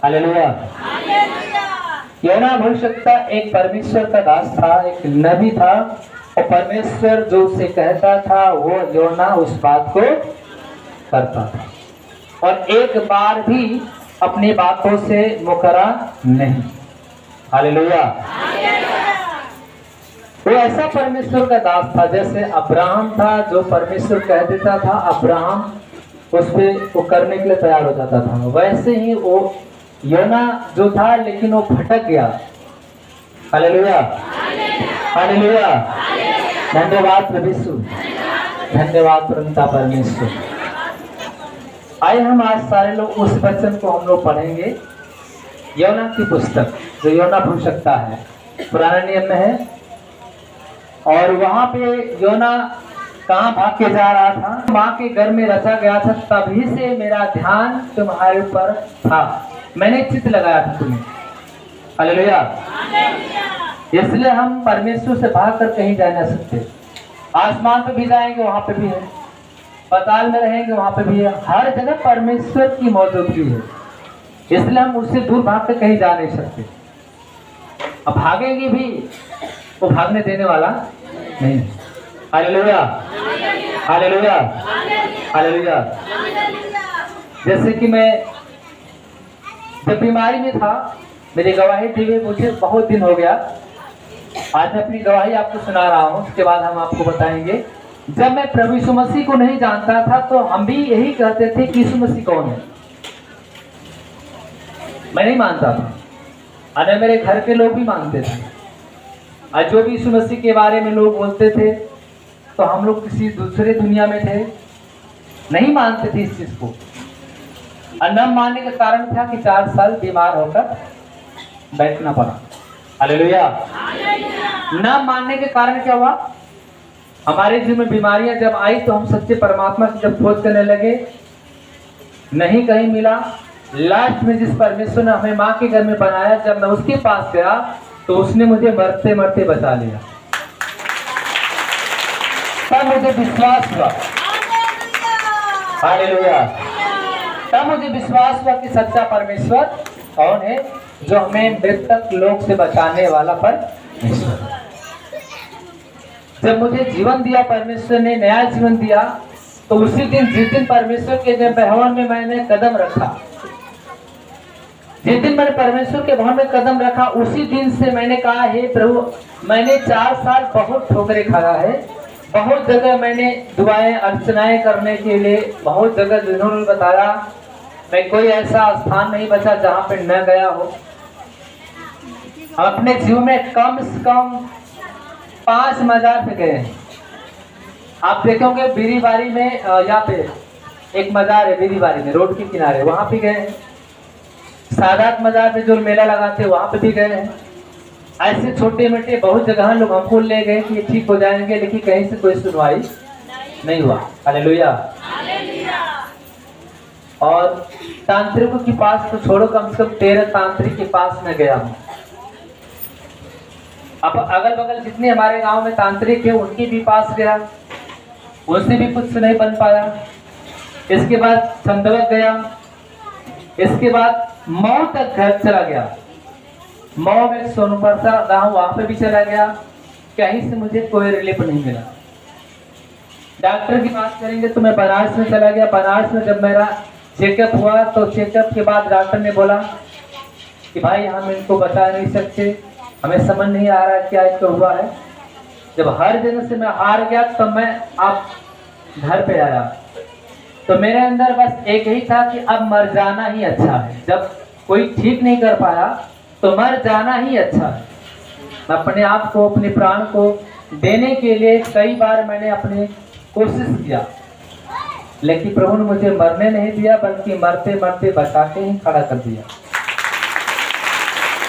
Hallelujah. योना भविष्यवक्ता एक परमेश्वर का दास था, एक नबी था, और परमेश्वर जो उसे कहता था वो योना उस बात को करता था, और एक बार भी अपनी बातों से मुकरा नहीं। हालेलुया। वो ऐसा परमेश्वर का दास था, जैसे अब्राहम था, जो परमेश्वर कह देता था अब्राहम उस पे वो करने के लिए तैयार हो जाता था। वैसे ही वो योना जो था, लेकिन वो भटक गया। Hallelujah, hallelujah. धन्यवाद प्रभु यीशु, धन्यवाद पिता परमेश्वर। आइए हम आज सारे लोग उस वचन को हम लोग पढ़ेंगे, योना की पुस्तक जो योना भविष्यवक्ता है, पुराने नियम में है। और वहां पे योना कहाँ भाग के जा रहा था? माँ के घर में रचा गया था, तभी से मेरा ध्यान तुम्हारे ऊपर था, मैंने चित्त लगाया था तुम्हें। हालेलुया। इसलिए हम परमेश्वर से भाग कर कहीं जा नहीं सकते। आसमान पे भी जाएंगे वहां पे भी है, पाताल में रहेंगे वहां पे भी है, हर जगह परमेश्वर की मौजूदगी है। इसलिए हम उससे दूर भाग कर कहीं जा नहीं सकते। अब भागेंगे भी वो भागने देने वाला नहीं। Hallelujah, hallelujah, hallelujah. जैसे कि मैं जब बीमारी में था, मेरी गवाही दी हुई मुझे बहुत दिन हो गया। आज मैं अपनी गवाही आपको सुना रहा हूँ, उसके बाद हम आपको बताएंगे। जब मैं प्रभु यीशु मसीह को नहीं जानता था, तो हम भी यही कहते थे कि यीशु मसीह कौन है। मैं नहीं मानता था, और मेरे घर के लोग भी मानते थे। और जो भी यीशु मसीह के बारे में लोग बोलते थे, तो हम लोग किसी दूसरे दुनिया में थे, नहीं मानते थे इस चीज को। और न मानने का कारण था कि 4 साल बीमार होकर बैठना पड़ा। हालेलुया। न मानने के कारण क्या हुआ? हमारे जीवन में बीमारियां जब आई, तो हम सच्चे परमात्मा से जब खोज करने लगे, नहीं कहीं मिला। लास्ट में जिस परमेश्वर ने हमें माँ के घर में बनाया, जब मैं उसके पास गया, तो उसने मुझे मरते मरते बचा लिया। तब मुझे विश्वास हुआ, हालेलुया, तब मुझे विश्वास हुआ कि सच्चा परमेश्वर कौन है, जो हमें मृतक लोक से बचाने वाला परमेश्वर। जब मुझे जीवन दिया परमेश्वर ने, नया जीवन दिया, तो उसी दिन, जिस दिन परमेश्वर के भवन में मैंने कदम रखा, जिस दिन मैंने परमेश्वर के भवन में कदम रखा, उसी दिन से मैंने कहा, हे प्रभु, मैंने 4 साल बहुत ठोकरें खाया है, बहुत जगह मैंने दुआएं अर्चनाएं करने के लिए, बहुत जगह जिन्होंने बताया, मैं कोई ऐसा स्थान नहीं बचा जहां पे न गया हो। अपने जीवन में कम से कम 5 मजार पे गए हैं। आप देखोगे बीरीबारी में, यहाँ पे एक मजार है बीरीबारी में, रोड के किनारे, वहां पे गए हैं। सादात मजार पे जो मेला लगाते हैं, वहां पे भी गए हैं। ऐसे छोटे मोटे बहुत जगह लोग हमको ले गए कि ये ठीक हो जाएंगे, लेकिन कहीं से कोई सुनवाई नहीं हुआ। हालेलुया। और तांत्रिकों के पास तो छोड़ो, कम से कम 13 तांत्रिक के पास मैं गया हूँ। अब अगल बगल जितने हमारे गांव में तांत्रिक है, उनके भी पास गया, उससे भी कुछ नहीं बन पाया। इसके बाद चंदवत गया, इसके बाद मऊ तक घर चला गया। मऊ में सोनपरसा गांव, वहां पे भी चला गया, कहीं से मुझे कोई रिलीफ नहीं मिला। डॉक्टर की बात करेंगे तो मैं बनारस में चला गया। बनारस में जब मेरा चेकअप हुआ, तो चेकअप के बाद डॉक्टर ने बोला कि भाई हम इनको बता नहीं सकते, हमें समझ नहीं आ रहा क्या इसको हुआ है। जब हर जगह से मैं हार गया, तो मैं आप घर पे आया, तो मेरे अंदर बस एक ही था कि अब मर जाना ही अच्छा है। जब कोई ठीक नहीं कर पाया, तो मर जाना ही अच्छा है। अपने आप को, अपने प्राण को देने के लिए कई बार मैंने अपनी कोशिश किया, लेकिन प्रभु ने मुझे मरने नहीं दिया, बल्कि मरते मरते बचा के ही खड़ा कर दिया।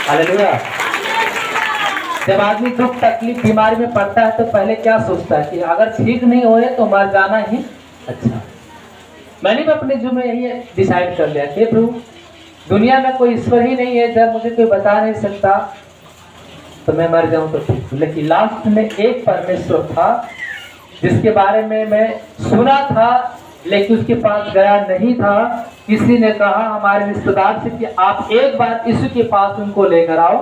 हालेलुया। जब आदमी दुख तकलीफ बीमारी में पड़ता है, तो पहले क्या सोचता है कि अगर ठीक नहीं होए तो मर जाना ही अच्छा। मैंने भी अपने जीवन में यही डिसाइड कर लिया कि प्रभु, दुनिया में कोई ईश्वर ही नहीं है, जब मुझे कोई बता नहीं सकता तो मैं मर जाऊं तो ठीक। लेकिन लास्ट में एक परमेश्वर था, जिसके बारे में मैं सुना था, लेकिन उसके पास गया नहीं था। किसी ने कहा हमारे रिश्तेदार से कि आप एक बार यीशु के पास उनको लेकर आओ,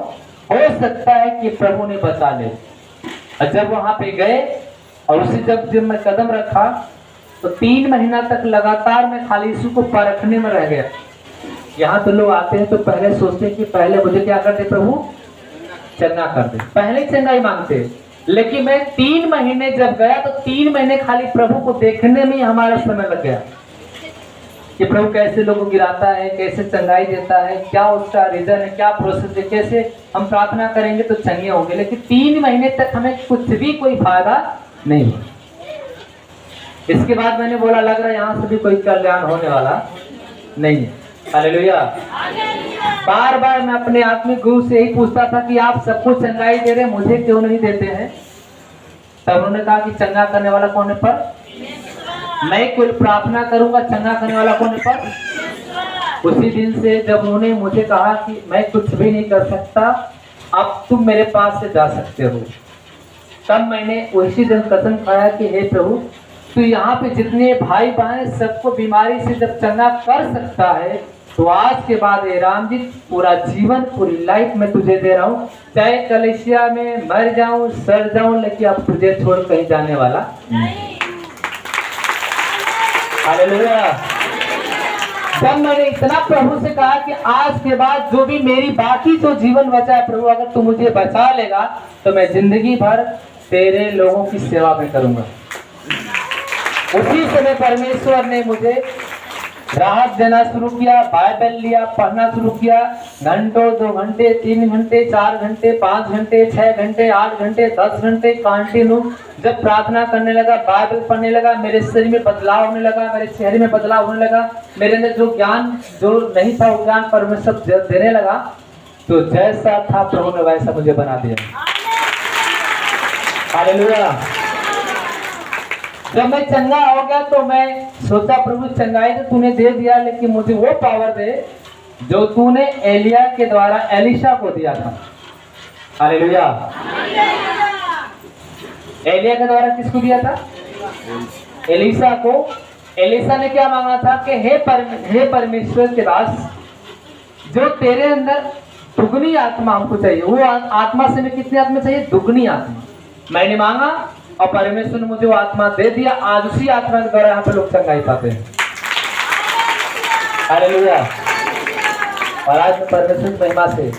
हो सकता है कि प्रभु ने बचा ले। और जब वहां पे गए और उसी जब मैं कदम रखा तो 3 महीना तक लगातार मैं खाली यीशु को परखने में रह गया। यहाँ तो लोग आते हैं तो पहले सोचते हैं कि पहले मुझे क्या कर दे प्रभु, चंगा कर दे, पहले चंगा ही मांगते। लेकिन मैं 3 महीने जब गया तो 3 महीने खाली प्रभु को देखने में ही हमारा समय लग गया कि प्रभु कैसे लोगों को गिराता है, कैसे चंगाई देता है, क्या उसका रीजन है, क्या प्रोसेस है, कैसे हम प्रार्थना करेंगे तो चंगे होंगे। लेकिन 3 महीने तक हमें कुछ भी कोई फायदा नहीं हुआ। इसके बाद मैंने बोला लग रहा है यहाँ से भी कोई कल्याण होने वाला नहीं है। हालेलुया। बार बार मैं अपने आत्मिक गुरु से यही पूछता था कि आप सबको चंगाई दे रहे, मुझे क्यों नहीं देते हैं। तब उन्होंने कहा कि चंगा करने वाला कौन है पर, मैं कुल प्रार्थना करूंगा, चंगा करने वाला कौन है पर। उसी दिन से जब उन्होंने मुझे कहा कि मैं कुछ भी नहीं कर सकता, अब तुम मेरे पास से जा सकते हो, तब मैंने उसी दिन कसम खाया कि हे प्रभु तू यहाँ पे जितने भाई बहन सबको बीमारी से जब चंगा कर सकता है तो आज के बाद हे राम जी पूरा जीवन पूरी लाइफ में तुझे दे रहा हूँ, चाहे कलेशिया में मर जाऊं सड़ जाऊं, लेकिन अब तुझे छोड़ कहीं जाने वाला नहीं। हालेलुया। जब मैंने इतना प्रभु से कहा कि आज के बाद जो भी मेरी बाकी जो जीवन बचा है प्रभु अगर तू मुझे बचा लेगा तो मैं जिंदगी भर तेरे लोगों की सेवा में करूंगा। उसी समय परमेश्वर ने मुझे राहत देना शुरू किया, बाइबल लिया, पढ़ना शुरू किया, घंटों 2 घंटे 3 घंटे 4 घंटे 5 घंटे 6 घंटे 8 घंटे 10 घंटे कंटिन्यू जब प्रार्थना करने लगा, बाइबल पढ़ने लगा, मेरे शरीर में बदलाव होने लगा, मेरे चेहरे में बदलाव होने लगा, मेरे अंदर जो ज्ञान जो नहीं था वो ज्ञान परमेश्वर देने लगा। तो जैसा था प्रभु ने वैसा मुझे बना दिया। हालेलुया। जब मैं चंगा हो गया तो मैं सोचा प्रभु चंगाई तो तूने दे दिया, लेकिन मुझे वो पावर दे जो तूने एलिया के द्वारा एलिशा को दिया था। हालेलुया। एलिया के द्वारा किसको दिया था? एलिशा को। एलिशा ने क्या मांगा था कि हे परमेश्वर के दास, जो तेरे अंदर दुगनी आत्मा हमको चाहिए, वो आत्मा से में कितनी आत्मा चाहिए? दुगनी आत्मा। मैंने मांगा और परमेश्वर ने मुझे वो आत्मा दे दिया। आज उसी आत्मा के द्वारा यहाँ पे लोग चंगाई पाते हैं। हालेलुया। और आज मैं परमेश्वर की महिमा से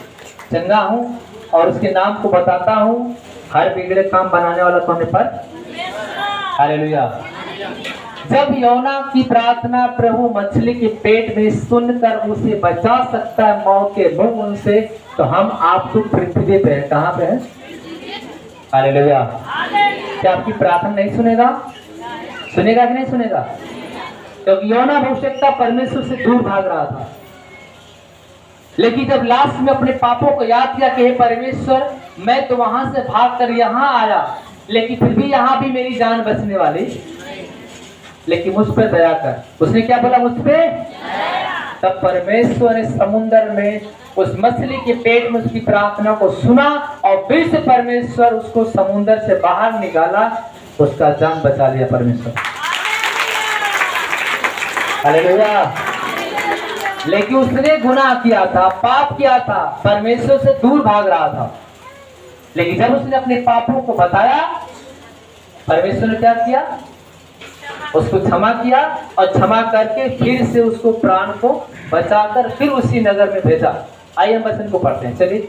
चंगा हूँ और उसके नाम को बताता हूँ। हर बिगड़े काम बनाने वाला कौन है पर? हालेलुया। जब योना की प्रार्थना प्रभु मछली के पेट में सुनकर उसे बचा सकता है मौत के मुंह से, तो हम आप तो पृथ्वी पे हैं, कहाँ पे हैं? हालेलुया। क्या आपकी प्रार्थना नहीं सुनेगा? सुनेगा कि नहीं सुनेगा? क्योंकि तो योना भविष्यता परमेश्वर से दूर भाग रहा था, लेकिन जब लास्ट में अपने पापों को याद किया कि हे परमेश्वर मैं तो वहां से भाग कर यहाँ आया, लेकिन फिर भी यहाँ भी मेरी जान बचने वाली, लेकिन मुझ पर दया कर। उसने क्या बोला? मुझ पे। तब परमेश्वर ने समुद्र में उस मछली के पेट में उसकी प्रार्थना को सुना और फिर से परमेश्वर उसको समुद्र से बाहर निकाला, उसका जान बचा लिया परमेश्वर। हालेलुया। लेकिन उसने गुनाह किया था, पाप किया था, परमेश्वर से दूर भाग रहा था, लेकिन जब उसने अपने पापों को बताया परमेश्वर ने क्या किया? उसको क्षमा किया और क्षमा करके फिर से उसको प्राण को बचाकर फिर उसी नगर में भेजा। आइए हम वचन को पढ़ते हैं। चलिए।